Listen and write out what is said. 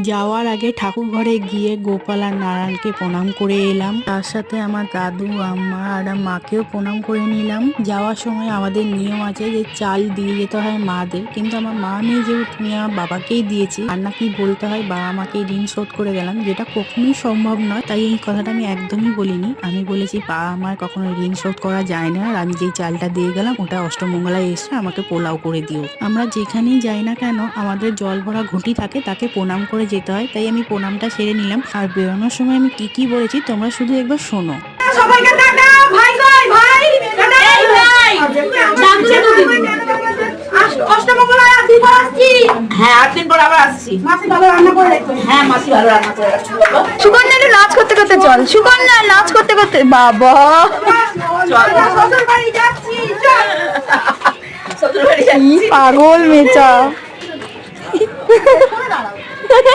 যাওয়ার আগে ঠাকুর ঘরে গিয়ে গোপাল আর নারায়ণকে প্রণাম করে এলাম, তার সাথে আমার দাদু আম্মা আর মাকেও প্রণাম করে নিলাম। যাওয়ার সময় আমাদের নিয়ম আছে যে চাল দিয়ে যেতে হয় মাদের, কিন্তু আমার মা নেই যেহেতু আমি আমার বাবাকেই দিয়েছি। আর নাকি বলতে হয় বাবা আমাকে ঋণ শোধ করে গেলাম, যেটা কখনোই সম্ভব নয়। তাই এই কথাটা আমি একদমই বলিনি। আমি বলেছি বাবা আমার কখনো ঋণ শোধ করা যায় না, আর আমি যেই চালটা দিয়ে গেলাম ওটা অষ্টমঙ্গলায় এসে আমাকে পোলাও করে দিও। আমরা যেখানেই যাই না কেন আমাদের জল ভরা ঘটি থাকে, তাকে প্রণাম করে যেতে হয়। তাই আমি প্রণামটা সেরে নিলাম। আর বেরোনোর সময় আমি কি কি বলেছি তোমরা শুধু একবার শোনো। সবাইকে টাটা। ভাই কই ভাই? টাটা। এই ভাই ডাকছে তো দিদি। অষ্টমঙ্গলায় আসি আসছি। হ্যাঁ 8 দিন পর আবার আসছি। মাসি ভালো রান্না করে রাখবে। হ্যাঁ মাসি ভালো রান্না করে রাখবে। সুকন্যা একটু নাচ করতে করতে চল। সুকন্যা নাচ করতে করতে বাবা চল শ্বশুর বাড়ি যাচ্ছি। চল শ্বশুর বাড়ি কি পাগল মেচা।